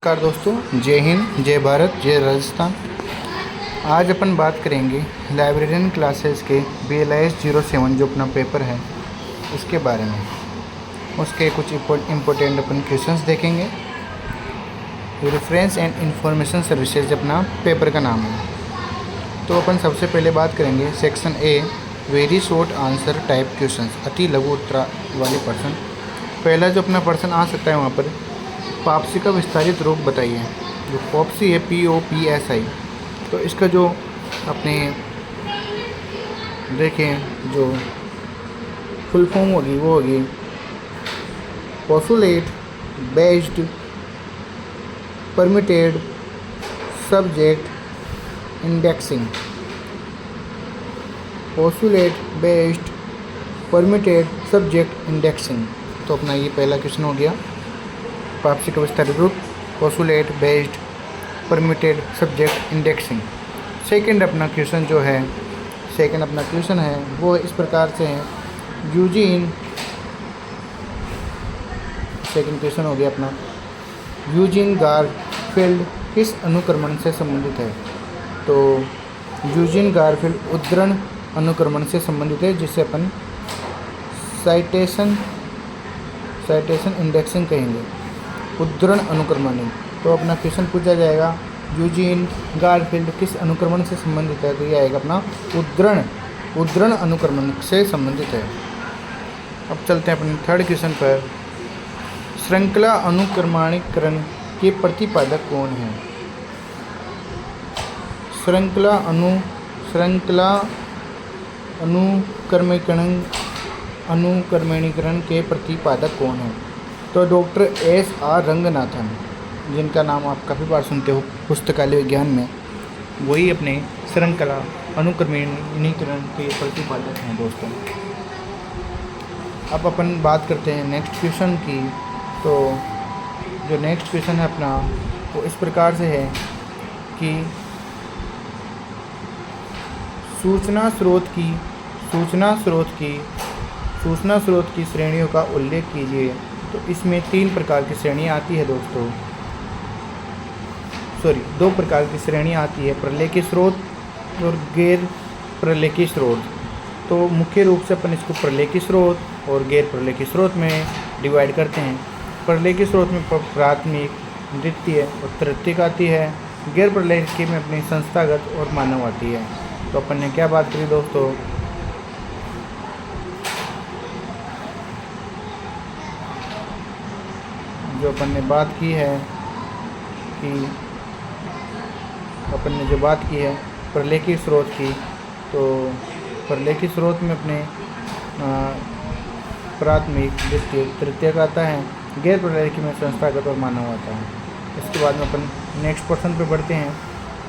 नमस्कार दोस्तों, जय हिंद, जय भारत, जय राजस्थान। आज अपन बात करेंगे लाइब्रेरियन क्लासेस के BLIS 07 जो अपना पेपर है उसके बारे में। उसके कुछ इम्पोर्टेंट अपन क्वेश्चंस देखेंगे। रेफरेंस एंड इंफॉर्मेशन सर्विसेज अपना पेपर का नाम है। तो अपन सबसे पहले बात करेंगे section A, very short answer type questions, अति लघु उत्तर वाले प्रश्न। पहला जो अपना प्रश्न आ सकता है वहाँ पर, पॉप्सी का विस्तारित रूप बताइए। जो पॉप्सी है POPSI, तो इसका जो अपने देखें जो फुल फॉर्म होगी वो होगी postulate based permitted subject indexing. Postulate based permitted subject indexing, तो अपना ये पहला क्वेश्चन हो गया। पॉप्सी का विस्तारित रूप postulate based permitted subject indexing. Second अपना क्वेश्चन जो है, सेकंड अपना क्वेश्चन है वो इस प्रकार से है, यूजीन, सेकंड क्वेश्चन हो गया अपना, यूजीन गारफील्ड किस अनुक्रमण से संबंधित है। तो यूजीन गारफील्ड उद्धरण अनुक्रमण से संबंधित है, जिसे अपन साइटेशन इंडेक्सिंग कहेंगे, उद्धरण अनुक्रमण। तो अपना क्वेश्चन पूछा जाएगा यूजीन गारफील्ड किस अनुक्रमण से संबंधित है, तो ये आएगा अपना उद्धरण अनुक्रमण से संबंधित है। अब चलते हैं अपने थर्ड क्वेश्चन पर, श्रृंखला अनुक्रमणीकरण के प्रतिपादक कौन है। श्रृंखला अनुक्रमणीकरण के प्रतिपादक कौन है। तो डॉक्टर SR रंगनाथन, जिनका नाम आप काफ़ी बार सुनते हो पुस्तकालय विज्ञान में, वही अपने श्रृंखला अनुक्रमणीकरण के प्रतिपादक हैं दोस्तों। अब अपन बात करते हैं नेक्स्ट क्वेश्चन की। तो जो नेक्स्ट क्वेश्चन है अपना वो इस प्रकार से है कि सूचना स्रोत की श्रेणियों का उल्लेख कीजिए। तो इसमें 3 प्रकार की श्रेणियाँ आती है दोस्तों, 2 प्रकार की श्रेणियाँ आती है, प्रलेखी स्रोत और गैर प्रलेखी स्रोत। तो मुख्य रूप से अपन इसको प्रलेखी स्रोत और गैर प्रलेखी स्रोत में डिवाइड करते हैं। प्रलेखी स्रोत में प्राथमिक, द्वितीय और तृतीयक आती है। गैर प्रलेखी में अपनी संस्थागत और मानव आती है। तो अपन ने क्या बात करी दोस्तों, जो अपन ने बात की है कि अपन ने जो बात की है प्रलेखी स्रोत की, तो प्रलेखी स्रोत में अपने प्राथमिक, द्वितीय, तृतीयक आता है। गैर प्रलेखी में संस्थागत और मानव आता है। इसके बाद में अपन नेक्स्ट प्रश्न पे बढ़ते हैं,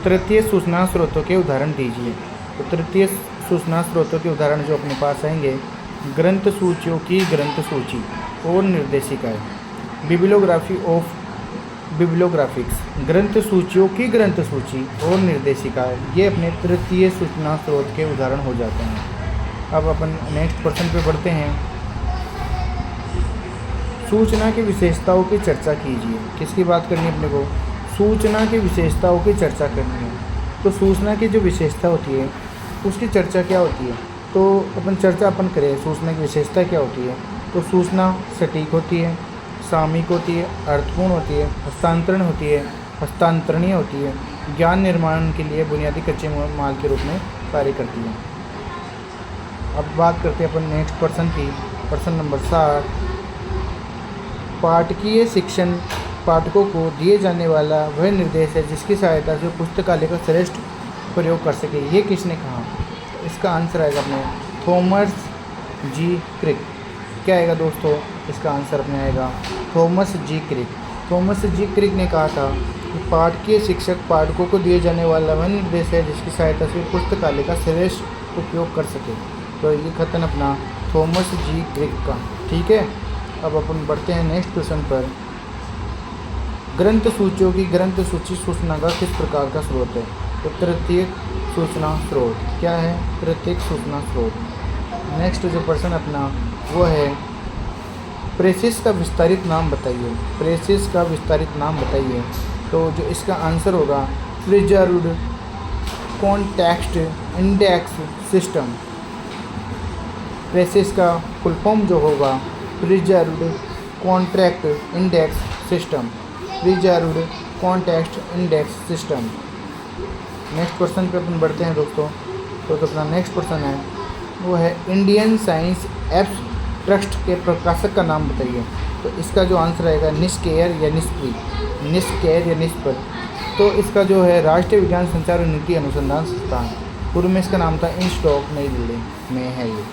तृतीय सूचना स्रोतों के उदाहरण दीजिए। तो तृतीय सूचना स्रोतों के उदाहरण जो अपने पास आएंगे, ग्रंथ सूचियों की ग्रंथ सूची और निर्देशिकाएँ, बिब्लियोग्राफी ऑफ बिब्लियोग्राफिक्स, ग्रंथ सूचियों की ग्रंथ सूची और निर्देशिकाएँ, ये अपने तृतीय सूचना स्रोत के उदाहरण हो जाते हैं। अब अपन नेक्स्ट प्रश्न पे बढ़ते हैं, सूचना की विशेषताओं की चर्चा कीजिए। किसकी बात करनी है अपने को, सूचना की विशेषताओं की चर्चा करनी है। तो सूचना की जो विशेषता होती है उसकी चर्चा क्या होती है, तो अपन चर्चा करें सूचना की विशेषता क्या होती है। तो सूचना सटीक होती है, सामयिक होती है, अर्थपूर्ण होती है, हस्तांतरण होती है, हस्तांतरणीय होती है, ज्ञान निर्माण के लिए बुनियादी कच्चे माल के रूप में कार्य करती है। अब बात करते हैं अपन नेक्स्ट प्रश्न की, प्रश्न नंबर 7, पाठकीय शिक्षण पाठकों को दिए जाने वाला वह निर्देश है जिसकी सहायता से पुस्तकालय का श्रेष्ठ प्रयोग कर सके। ये किसने कहा। इसका आंसर आएगा अपने थॉमस जी क्रिक। क्या आएगा दोस्तों, इसका आंसर अपने आएगा थॉमस जी क्रिक। थॉमस जी क्रिक ने कहा था कि पाठकीय शिक्षक पाठकों को दिए जाने वाला वह निर्देश है जिसकी सहायता से पुस्तकालय का श्रेष्ठ उपयोग कर सके। तो ये कथन अपना थॉमस जी क्रिक का, ठीक है। अब अपन बढ़ते हैं नेक्स्ट क्वेश्चन पर, ग्रंथ सूचियों की ग्रंथ सूची सूचना का किस प्रकार का स्रोत है। तो तृतीयक सूचना स्रोत। क्या है, तृतीयक सूचना स्रोत। नेक्स्ट जो प्रश्न अपना वो है, प्रेसिस का विस्तारित नाम बताइए, प्रेसिस का विस्तारित नाम बताइए। तो जो इसका आंसर होगा preserved context index system. Precious का फुल फॉर्म जो होगा preserved contract index system, preserved context index system. Next question पे अपन बढ़ते हैं दोस्तों। तो जो अपना नेक्स्ट क्वेश्चन है वो है इंडियन साइंस एब्स्ट्रैक्ट के प्रकाशक का नाम बताइए। तो इसका जो आंसर आएगा निष्केयर या निष्प्री, निष्केयर या निष्पल। तो इसका जो है राष्ट्रीय विज्ञान संचार और नीति अनुसंधान संस्थान, पूर्व में इसका नाम था इंस्टॉक, नई दिल्ली में है ये।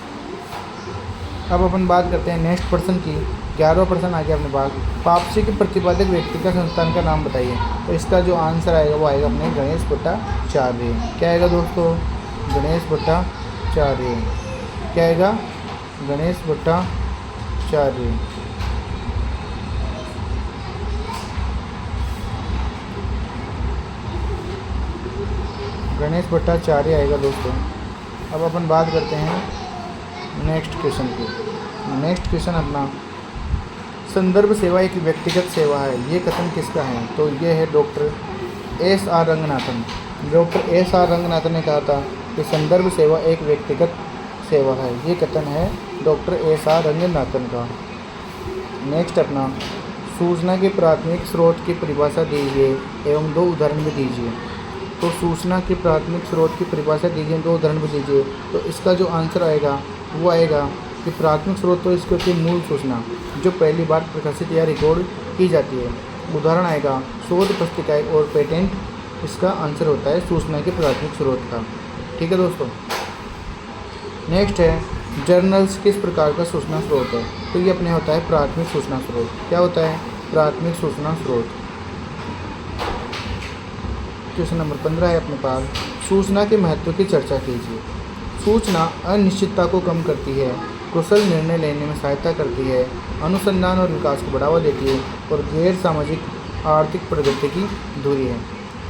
अब अपन बात करते हैं नेक्स्ट पर्सन की। 11वां पर्सन आ गया अपने पास। पापसी के प्रतिपादक व्यक्ति का संस्थान का नाम बताइए। तो इसका जो आंसर आएगा वो आएगा अपने गणेश भट्टाचार्य। क्या आएगा दोस्तों? गणेश भट्टाचार्य। क्या आएगा? गणेश भट्टाचार्य। गणेश भट्टाचार्य आएगा दोस्तों। अब अपन बात करते हैं नेक्स्ट क्वेश्चन की। नेक्स्ट क्वेश्चन अपना संदर्भ सेवा एक व्यक्तिगत सेवा है, ये कथन किसका है? तो ये है doctor SR. Ranganathan. Doctor SR. Ranganathan ने कहा था कि संदर्भ सेवा एक व्यक्तिगत सेवा है, ये कथन है डॉक्टर एस.आर. रंगनाथन का। नेक्स्ट अपना सूचना के प्राथमिक स्रोत की परिभाषा दीजिए एवं 2 उदाहरण भी दीजिए। तो सूचना के प्राथमिक स्रोत की परिभाषा दीजिए, 2 उदाहरण भी दीजिए। तो इसका जो आंसर आएगा वो आएगा कि प्राथमिक स्रोत तो इसकी होती है मूल सूचना जो पहली बार प्रकाशित या रिकॉर्ड की जाती है। उदाहरण आएगा शोध पुस्तिकाएँ और पेटेंट। इसका आंसर होता है सूचना के प्राथमिक स्रोत का। ठीक है दोस्तों। नेक्स्ट है जर्नल्स किस प्रकार का सूचना स्रोत है? तो ये अपने होता है प्राथमिक सूचना स्रोत। क्या होता है? प्राथमिक सूचना स्रोत। क्वेश्चन नंबर 15 है अपने पास। सूचना के महत्व की चर्चा कीजिए। सूचना अनिश्चितता को कम करती है, कुशल निर्णय लेने में सहायता करती है, अनुसंधान और विकास को बढ़ावा देती है और गैर सामाजिक आर्थिक प्रगति की धुरी है।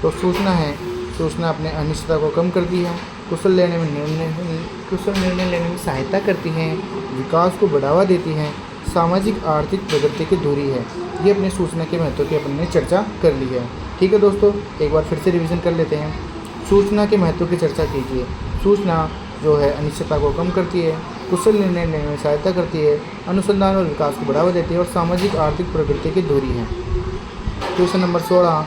तो सूचना है, सूचना अपने अनिश्चितता को कम करती है, कुशल निर्णय लेने में सहायता करती है, विकास को बढ़ावा देती है, सामाजिक आर्थिक प्रगति की धुरी है। ये अपने सूचना के महत्व की अपन ने चर्चा कर ली है। ठीक है दोस्तों, एक बार फिर से रिवीजन कर लेते हैं। सूचना के महत्व की चर्चा कीजिए। सूचना जो है अनिश्चितता को कम करती है, कुशल निर्णय लेने में सहायता करती है, अनुसंधान और विकास को बढ़ावा देती है और सामाजिक आर्थिक प्रगति की धुरी है। क्वेश्चन नंबर 16,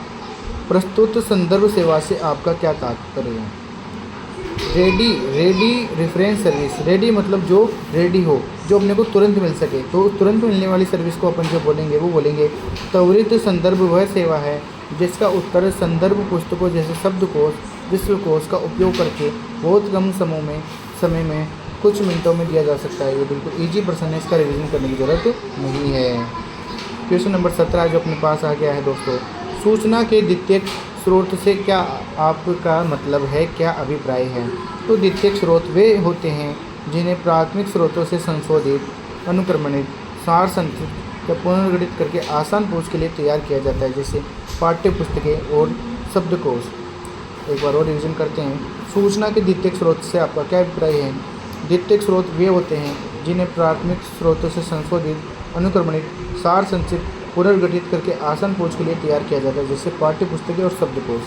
प्रस्तुत संदर्भ सेवा से आपका क्या तात्पर्य है? Ready reference service. रेडी मतलब जो रेडी हो, जो अपने को तुरंत मिल सके। तो तुरंत मिलने वाली सर्विस को अपन जो बोलेंगे वो बोलेंगे त्वरित संदर्भ वह सेवा है जिसका उत्तर संदर्भ पुस्तकों जैसे शब्दकोश, विश्वकोश का उपयोग करके बहुत कम समय में कुछ मिनटों में दिया जा सकता है। ये बिल्कुल इजी प्रश्न है, इसका रिवीजन करने की ज़रूरत नहीं है। क्वेश्चन नंबर 17 जो अपने पास आ गया है दोस्तों। सूचना के द्वितीयक स्रोत से क्या आपका मतलब है, क्या अभिप्राय है? तो द्वितीयक स्रोत वे होते हैं जिन्हें प्राथमिक स्रोतों से संशोधित, अनुक्रमणित, सार संक्षिप्त या पुनर्गठित करके आसान पहुँच के लिए तैयार किया जाता है, जैसे पाठ्य पुस्तकें और शब्दकोश। एक बार और रिवीजन करते हैं। सूचना के द्वितीयक स्रोत से आपका क्या अभिप्राय है? द्वितीयक स्रोत वे होते हैं जिन्हें प्राथमिक स्रोतों से संशोधित, अनुक्रमणित, सार संक्षिप्त, पुनर्गठित करके आसान पहुँच के लिए तैयार किया जाता है, जैसे पाठ्य पुस्तकें और शब्दकोश।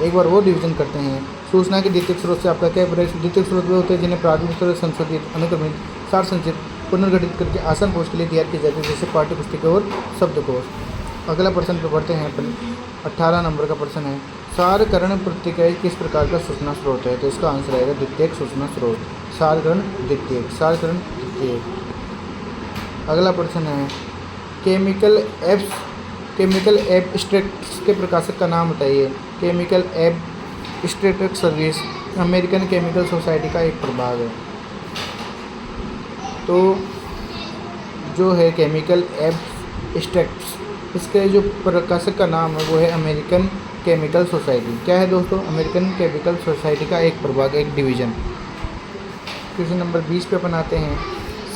एक बार वो डिवीजन करते हैं। सूचना के द्वितीयक स्रोत से आपका क्या अभिप्राय? द्वितीयक स्रोत वे होते हैं जिन्हें प्राथमिक स्रोत से संशोधित, अनुक्रमित, सार संक्षिप्त, पुनर्गठित करके आसान पहुँच के लिए तैयार किया जाता है, जैसे पाठ्य पुस्तकें और शब्दकोश। अगला प्रश्न पे बढ़ते हैं अपन। 18 नंबर का प्रश्न है सारकरण पत्रिकाएँ किस प्रकार का सूचना स्रोत है? तो इसका आंसर आएगा द्वितीयक सूचना स्रोत। सारकरण द्वितीयक, सारकरण द्वितीयक। अगला प्रश्न है केमिकल एब्स्ट्रैक्ट्स के प्रकाशक का नाम बताइए। Chemical abstract service American chemical society का एक प्रभाग है। तो जो है केमिकल एब्स्ट्रैक्ट्स, इसके जो प्रकाशक का नाम है वो है अमेरिकन केमिकल सोसाइटी। क्या है दोस्तों? अमेरिकन केमिकल सोसाइटी का एक प्रभाग, एक डिवीज़न। क्वेश्चन नंबर 20 पे अपन आते हैं।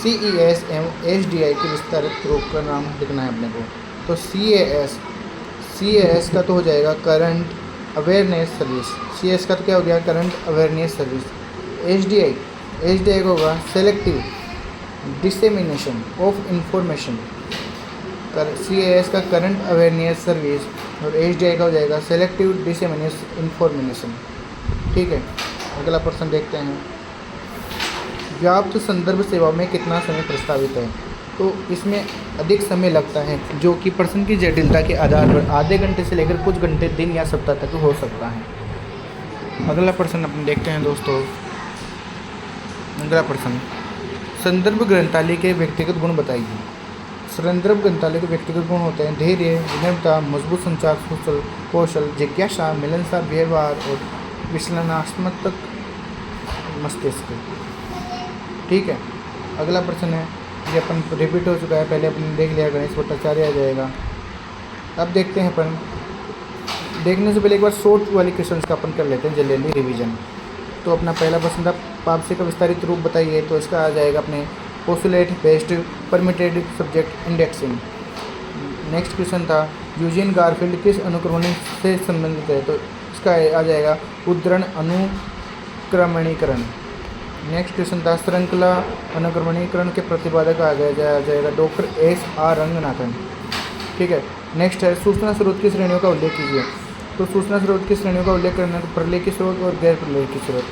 CES एवं SDI के विस्तारित रूप का नाम लिखना है अपने को। तो CAS का तो हो जाएगा करंट अवेयरनेस सर्विस। CS का तो क्या हो गया? Current awareness service. SDI का होगा डिसेमिनेशन ऑफ इंफॉर्मेशन। CAS का करंट अवेयरनेस सर्विस, और HDI का हो जाएगा सेलेक्टिव डिसेमिनेशन इंफॉर्मेशन। ठीक है, अगला प्रश्न देखते हैं। व्याप्त संदर्भ सेवा में कितना समय प्रस्तावित है? तो इसमें अधिक समय लगता है, जो कि प्रश्न की जटिलता के आधार पर आधे घंटे से लेकर कुछ घंटे, दिन या सप्ताह तक हो सकता है। अगला प्रश्न अपन देखते हैं दोस्तों। अगला प्रश्न, संदर्भ ग्रंथालय के व्यक्तिगत गुण बताइए। संदर्भ ग्रंथालय के व्यक्तिगत गुण होते हैं धैर्य, विनम्रता, मजबूत संचार कौशल, जिज्ञासा, मिलनसार व्यवहार और विश्लेषणात्मक मस्तिष्क। ठीक है, अगला प्रश्न है, ये अपन रिपीट हो चुका है, पहले अपन देख लिया, गणेश भट्टाचार्य आ जाएगा। अब देखते हैं अपन, देखने से पहले एक बार शॉर्ट वाले क्वेश्चन का अपन कर लेते हैं जल्दी रिवीजन। तो अपना पहला प्रश्न था पापसी का विस्तारित रूप बताइए, तो इसका आ जाएगा अपने postulate based permitted subject indexing. Next question था यूजीन गारफील्ड किस अनुक्रमण से संबंधित है, तो इसका आ जाएगा उद्धरण अनुक्रमणीकरण। नेक्स्ट क्वेश्चन था श्रृंखला अनुक्रमणीकरण के प्रतिपादक आ जाएगा डॉक्टर SR रंगनाथन। ठीक है, नेक्स्ट है सूचना स्रोत की श्रेणियों का उल्लेख कीजिए। तो सूचना स्रोत की श्रेणियों का उल्लेख करना है, तो प्रलेखी स्रोत और गैर प्रलेखी स्रोत।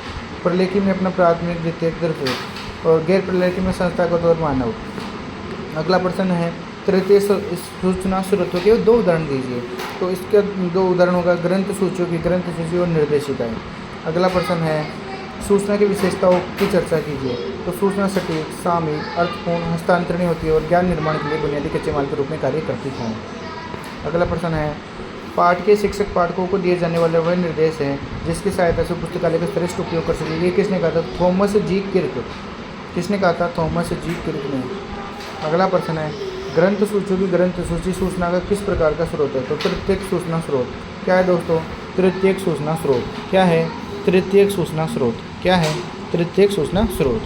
प्रलेखी में अपना प्राथमिक, द्वितीयक, तृतीयक, और गैर प्रलेखी में संस्थागत और मानव। अगला प्रश्न है तृतीय सूचना स्रोतों के 2 उदाहरण दीजिए। तो इसके 2 उदाहरण होगा ग्रंथ सूचियों की ग्रंथ सूची और निर्देशिकाएँ। अगला प्रश्न है सूचना की विशेषताओं की चर्चा कीजिए। तो सूचना सटीक, सामयिक, अर्थपूर्ण, हस्तांतरणीय होती है और ज्ञान निर्माण के लिए बुनियादी कच्चे माल के रूप में कार्य करती है। अगला प्रश्न है पाठ के शिक्षक पाठकों को दिए जाने वाले वह निर्देश हैं जिसकी सहायता से पुस्तकालय का श्रेष्ठ उपयोग कर सके। ये किसने कहा था? थॉमस जी किर्क। किसने कहा था? थॉमस जी किर्क ने। अगला प्रश्न है ग्रंथ सूचियों की ग्रंथ सूची सूचना का किस प्रकार का स्रोत है? तो तृतीयक सूचना स्रोत। क्या है दोस्तों? तृतीयक सूचना स्रोत। क्या है? तृतीयक सूचना स्रोत। क्या है? तृतीयक सूचना स्रोत।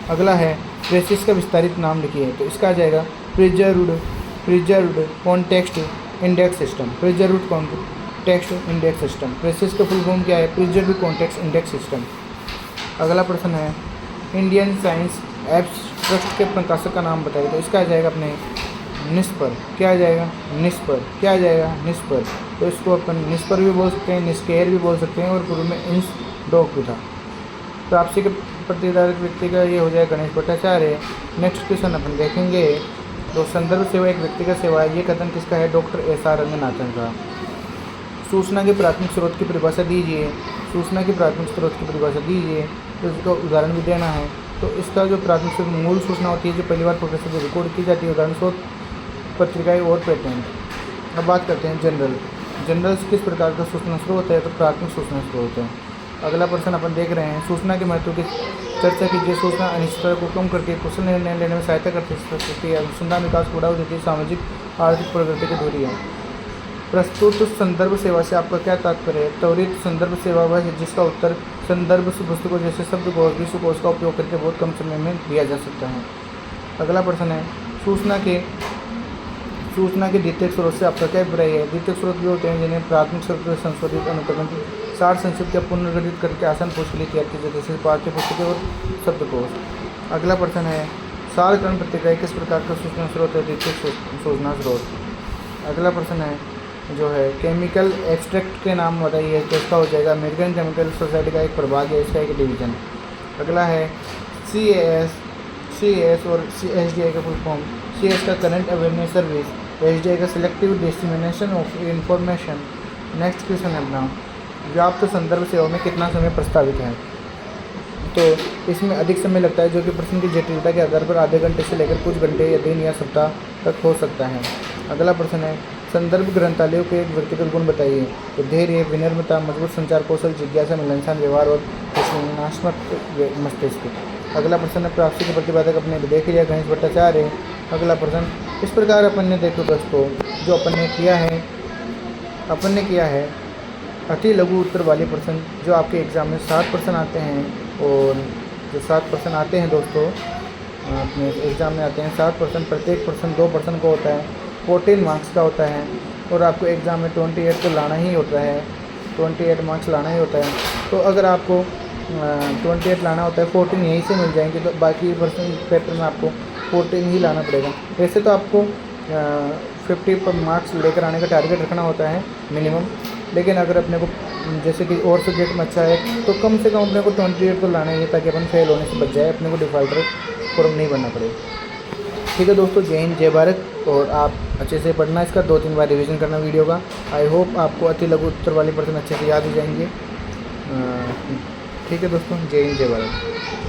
अगला है प्रेसिस का विस्तारित नाम लिखिए। तो इसका आ जाएगा preserved context index system. Preserved context index system. Precious का फुल फॉर्म क्या है? Preserved context index system. अगला प्रश्न है इंडियन साइंस एब्स्ट्रैक्ट के प्रकाशक का नाम बताइए। तो इसका आ जाएगा अपने निस्पर। क्या आ जाएगा? निस्पर। क्या आ जाएगा? निस्पर। तो इसको अपन निस्पर भी बोल सकते हैं, निस्केयर भी बोल सकते हैं, और पूर्व में इंस डॉग भी था। प्राप्ति के प्रतिधारक व्यक्ति का ये हो जाएगा गणेश भट्टाचार्य। नेक्स्ट क्वेश्चन अपन देखेंगे। तो संदर्भ सेवा एक व्यक्तिगत सेवा है, ये कथन किसका है? डॉक्टर SR रंगनाथन का। सूचना के प्राथमिक स्रोत की परिभाषा दीजिए। सूचना की प्राथमिक स्रोत की परिभाषा दीजिए। तो इसका उदाहरण भी देना है। तो इसका जो प्राथमिक स्रोत मूल सूचना होती है जो पहली बार प्रोफेसर से रिकॉर्ड की जाती है, उदाहरण स्रोत पत्रिकाएँ और पेटेंट। अब बात करते हैं जनरल। जनरल किस प्रकार का सूचना स्रोत है? तो प्राथमिक सूचना स्रोत है। अगला प्रश्न अपन देख रहे हैं सूचना के महत्व की चर्चा कीजिए। सूचना अनिश्चितता को कम करती है, कुशल निर्णय लेने में सहायता करती है, अनुसंधान विकास को बढ़ावा देती है, सामाजिक आर्थिक प्रगति की धुरी है। प्रस्तुत संदर्भ सेवा से आपका क्या तात्पर्य है? त्वरित संदर्भ सेवा वह है जिसका उत्तर संदर्भ पुस्तकों जैसे शब्दकोश, विश्वकोश का उपयोग करके बहुत कम समय में दिया जा सकता है। अगला प्रश्न है सूचना के द्वितीयक स्रोत से आपका क्या अभिप्राय है? द्वितीयक स्रोत भी होते हैं जिन्हें प्राथमिक स्रोत से संशोधित, अनुक्रमित, सार संक्षिप्त या पुनर्गठित करके आसान पोस्ट के लिए तैयार किए जाते हैं, जैसे पाठ्य पुस्तकें और शब्दकोश। अगला प्रश्न है सारकरण पत्रिकाएँ किस प्रकार का सूचना स्रोत है? द्वितीयक सूचना स्रोत। अगला प्रश्न है जो है केमिकल एक्सट्रैक्ट के नाम बताइए। तो इसका हो जाएगा अमेरिकन केमिकल सोसाइटी का एक प्रभाग है, इसका एक डिवीज़न। अगला है CAS और HDI का फुल फॉर्म। CAS का करंट अवेयरनेस सर्विस, HDI का selective dissemination of information. Next question है अपना व्याप्त संदर्भ सेवा में कितना समय प्रस्तावित है? तो इसमें अधिक समय लगता है, जो कि प्रश्न की जटिलता के आधार पर आधे घंटे से लेकर कुछ घंटे या दिन या सप्ताह तक हो सकता है। अगला प्रश्न है संदर्भ ग्रंथालयों के एक व्यक्तिगत गुण बताइए। तो धैर्य, विनम्रता, मजबूत संचार कौशल, जिज्ञासा, मिलनसार व्यवहार और विश्लेषणात्मक मस्तिष्क। अगला प्रश्न है प्राप्ति के प्रतिपादक अपने देख लिया गणेश भट्टाचार्य। अगला प्रश्न इस प्रकार अपन ने देखो दोस्तों जो अपन ने किया है अति लघु उत्तर वाले प्रश्न जो आपके एग्ज़ाम में 7 प्रश्न आते हैं, और जो 7 प्रश्न आते हैं दोस्तों अपने एग्ज़ाम में आते हैं 7 प्रश्न, प्रत्येक प्रश्न 2 प्रश्न का होता है, 14 मार्क्स का होता है, और आपको एग्ज़ाम में 28 तो लाना ही होता है, 28 मार्क्स लाना ही होता है। तो अगर आपको 28 लाना होता है, 14 यहीं से मिल जाएंगे, तो बाकी पर्सन पेपर में आपको 14 ही लाना पड़ेगा। वैसे तो आपको 50 पर मार्क्स लेकर आने का टारगेट रखना होता है मिनिमम, लेकिन अगर अपने को जैसे कि और सब्जेक्ट में अच्छा है तो कम से कम अपने को 28 तो लाना ही है, ताकि अपन फेल होने से बच जाए, अपने को डिफ़ॉल्टर फॉर्म नहीं भरना पड़े। ठीक है दोस्तों, जय हिंद जय भारत। और आप अच्छे से पढ़ना, इसका 2-3 बार रिवीजन करना वीडियो का। आई होप आपको अति लघु उत्तर वाले प्रश्न अच्छे से याद हो जाएंगे। ठीक है दोस्तों, जय हिंद जय भारत।